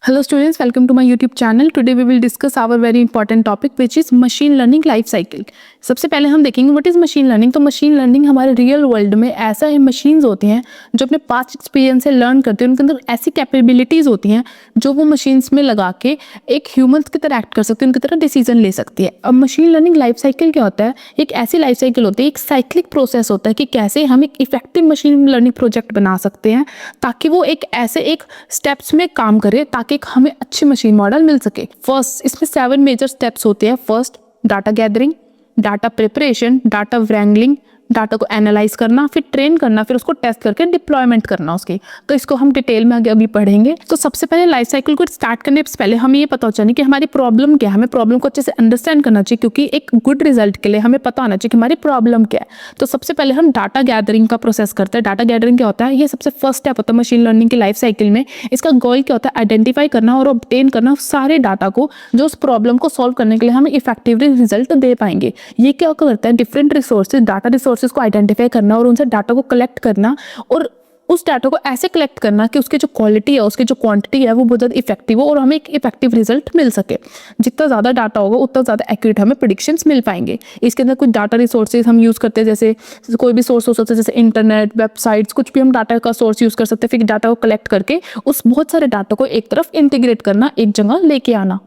Hello students, welcome to my YouTube channel. Today we will discuss our very important topic which is machine learning life cycle. सबसे पहले हम देखेंगे what is machine learning. तो machine learning हमारे real world में ऐसा है, machines होती हैं जो अपने पास्ट एक्सपीरियंस से लर्न करते हैं, उनके अंदर ऐसी कैपेबिलिटीज होती हैं जो वो मशीन्स में लगा के एक ह्यूमंस की तरह एक्ट कर सकती है, उनकी तरह डिसीजन ले सकती है। अब मशीन लर्निंग लाइफ साइकिल क्या होता है? एक ऐसी लाइफ साइकिल होती है, एक साइक्लिक प्रोसेस होता है कि कैसे हम एक इफेक्टिव मशीन लर्निंग प्रोजेक्ट बना सकते हैं ताकि वो एक ऐसे एक स्टेप्स में काम करे ताकि हमें अच्छी मशीन मॉडल मिल सके। फर्स्ट, इसमें 7 मेजर स्टेप्स होते हैं। First, data gathering, data preparation, data wrangling, data को एनालाइज करना, फिर ट्रेन करना, फिर उसको टेस्ट करके डिप्लॉयमेंट करना उसकी। तो इसको हम डिटेल में आगे अभी पढ़ेंगे। तो सबसे पहले लाइफ साइकिल को स्टार्ट करने से पहले हमें ये पता होना चाहिए कि हमारी प्रॉब्लम क्या है। हमें प्रॉब्लम को अच्छे से अंडरस्टैंड करना चाहिए क्योंकि एक गुड रिजल्ट के लिए हमें पता होना चाहिए कि हमारी प्रॉब्लम क्या है। तो सबसे पहले हम डाटा गैदरिंग का प्रोसेस करते हैं। डाटा गैदरिंग क्या होता है? ये सबसे फर्स्ट स्टेप होता है मशीन लर्निंग की लाइफ साइकिल में। इसका गोल क्या होता है? आइडेंटिफाई करना और ऑब्टेन करना सारे डाटा को जो उस प्रॉब्लम को सॉल्व करने के लिए हमें इफेक्टिवली रिजल्ट दे पाएंगे। ये क्या करता है? डिफरेंट रिसोर्सेज, डाटा रिसोर्सेज को आइडेंटिफाई करना और उनसे डाटा को कलेक्ट करना और उस डाटा को ऐसे कलेक्ट करना कि उसकी जो क्वालिटी है, उसकी जो क्वांटिटी है वो बहुत ज़्यादा इफेक्टिव हो और हमें एक इफेक्टिव रिजल्ट मिल सके। जितना ज़्यादा डाटा होगा उतना ज़्यादा एक्यूरेट हमें प्रेडिक्शंस मिल पाएंगे। इसके अंदर कुछ डाटा रिसोर्सेज हम यूज़ करते हैं, जैसे कोई भी सोर्स हो सकता है, जैसे इंटरनेट, वेबसाइट्स, कुछ भी हम डाटा का सोर्स यूज़ कर सकते हैं। फिर डाटा को कलेक्ट करके उस बहुत सारे डाटा को एक तरफ इंटीग्रेट करना, एक जगह लेके आना।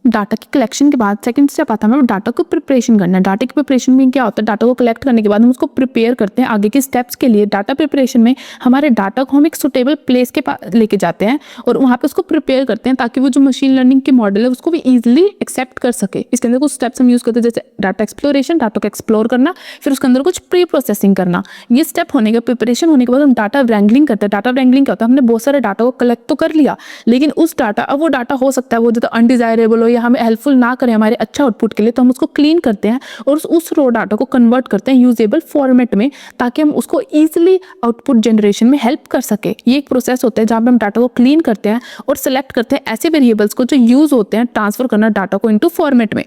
डाटा की कलेक्शन के बाद सेकंड स्टेप आता है हमें डाटा को प्रिपरेशन करना है। डाटा की प्रिपरेशन में क्या होता है? डाटा को कलेक्ट करने के बाद हम उसको प्रिपेयर करते हैं आगे के स्टेप्स के लिए। डाटा प्रिपरेशन में हमारे डाटा को हम एक सुटेबल प्लेस के पास लेके जाते हैं और वहाँ पे उसको प्रिपेयर करते हैं ताकि वो जो मशीन लर्निंग के मॉडल है उसको भी ईजिली एक्सेप्ट कर सके। इसके अंदर कुछ स्टेप्स हम यूज़ करते हैं, जैसे डाटा एक्सप्लोरेशन, डाटा को एक्सप्लोर करना, फिर उसके अंदर कुछ प्री प्रोसेसिंग करना। ये स्टेप होने के प्रिपरेशन होने के बाद हम डाटा व्रैंगलिंग करते हैं। डाटा व्रैंगलिंग क्या होता है? हमने बहुत सारे डाटा को कलेक्ट तो कर लिया, लेकिन उस डाटा, अब वो डाटा हो सकता है वो ज़्यादा अनडिजायरेबल हो या हमें हेल्पफुल ना करें हमारे अच्छा आउटपुट के लिए, तो हम उसको क्लीन करते हैं और उस रो डाटा को कन्वर्ट करते हैं यूजेबल फॉर्मेट में ताकि हम उसको ईजिली आउटपुट जनरेशन में हेल्प कर सके। ये एक प्रोसेस होता है जहाँ पे हम डाटा को क्लीन करते हैं और सिलेक्ट करते हैं ऐसे वेरिएबल्स को जो यूज होते हैं ट्रांसफर करना डाटा को इनटू फॉर्मेट में।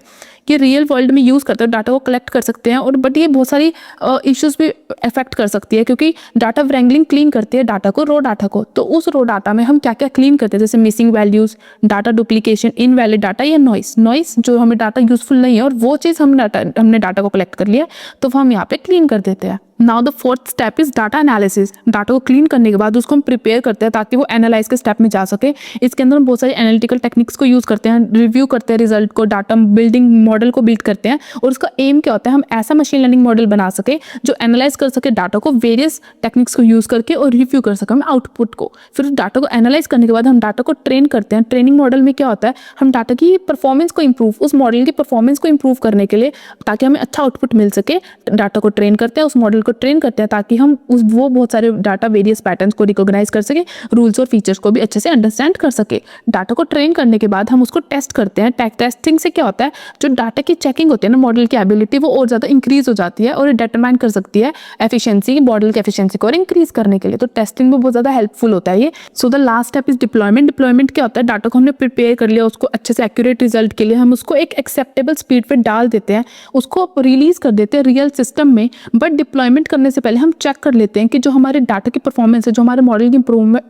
ये रियल वर्ल्ड में यूज़ करते हैं, डाटा को कलेक्ट कर सकते हैं और बट ये बहुत सारी इश्यूज भी अफेक्ट कर सकती है क्योंकि डाटा व्रैंगलिंग क्लीन करती है डाटा को, रो डाटा को। तो उस रो डाटा में हम क्या क्या क्लीन करते हैं, जैसे missing values, data duplication, invalid data या नॉइस जो हमें डाटा यूजफुल नहीं है और वो चीज़ हमने डाटा को कलेक्ट कर लिया तो वो हम यहाँ पे क्लीन कर देते हैं। Now the fourth step is data analysis. Data को क्लीन करने के बाद उसको हम प्रिपेयर करते हैं ताकि वो एनालाइज के स्टेप में जा सके। इसके अंदर हम बहुत सारे एनालिटिकल टेक्निक्स को यूज़ करते हैं, रिव्यू करते हैं रिजल्ट को, डाटा बिल्डिंग मॉडल को बिल्ड करते हैं और उसका एम क्या होता है? हम ऐसा मशीन लर्निंग मॉडल बना सके जो एनालाइज कर सके डाटा को वेरियस टेक्निक्स को यूज़ करके और रिव्यू कर सके हम आउटपुट को। फिर डाटा को एनालाइज करने के बाद हम डाटा को ट्रेन करते हैं। ट्रेनिंग मॉडल में क्या होता है? हम डाटा की परफॉर्मेंस को इम्प्रूव, उस मॉडल की परफॉर्मेंस को इम्प्रूव करने के लिए ताकि हमें अच्छा आउटपुट मिल सके, डाटा को ट्रेन करते हैं, उस मॉडल को ट्रेन करते हैं ताकि हम वो बहुत सारे डाटा वेरियस पैटर्न्स को रिकॉग्नाइज कर सके, रूल्स और फीचर्स को भी अच्छे से अंडरस्टैंड कर सके। डाटा को ट्रेन करने के बाद हम उसको टेस्ट करते हैं। टेस्टिंग से क्या होता है? जो डाटा की चेकिंग होती है ना, मॉडल की एबिलिटी वो और ज़्यादा इंक्रीज हो जाती है और डिटरमाइन कर सकती है एफिशिएंसी, मॉडल की एफिशिएंसी को और इंक्रीज करने के लिए। तो टेस्टिंग में बहुत ज़्यादा हेल्पफुल होता है ये। So the last step is deployment. Deployment क्या होता है? डाटा को हमने प्रिपेयर कर लिया, उसको अच्छे से एक्यूरेट रिजल्ट के लिए हम उसको एक एक्सेप्टेबल स्पीड पे डाल देते हैं, उसको रिलीज कर देते हैं रियल सिस्टम में। बट डिप्लॉयमेंट करने से पहले हम चेक कर लेते हैं कि जो हमारे डाटा की परफॉर्मेंस है, जो हमारे मॉडल की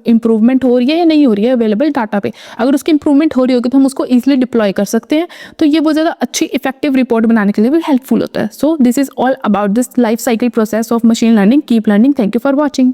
इंप्रूवमेंट हो रही है या नहीं हो रही है अवेलेबल डाटा पे। अगर उसकी इंप्रूवमेंट हो रही होगी तो हम उसको ईजिली डिप्लॉय कर सकते हैं। तो ये बहुत ज़्यादा अच्छी इफेक्टिव रिपोर्ट बनाने के लिए भी हेल्पफुल होता है। So this is all about this life cycle process of machine learning. Keep learning. Thank you for watching.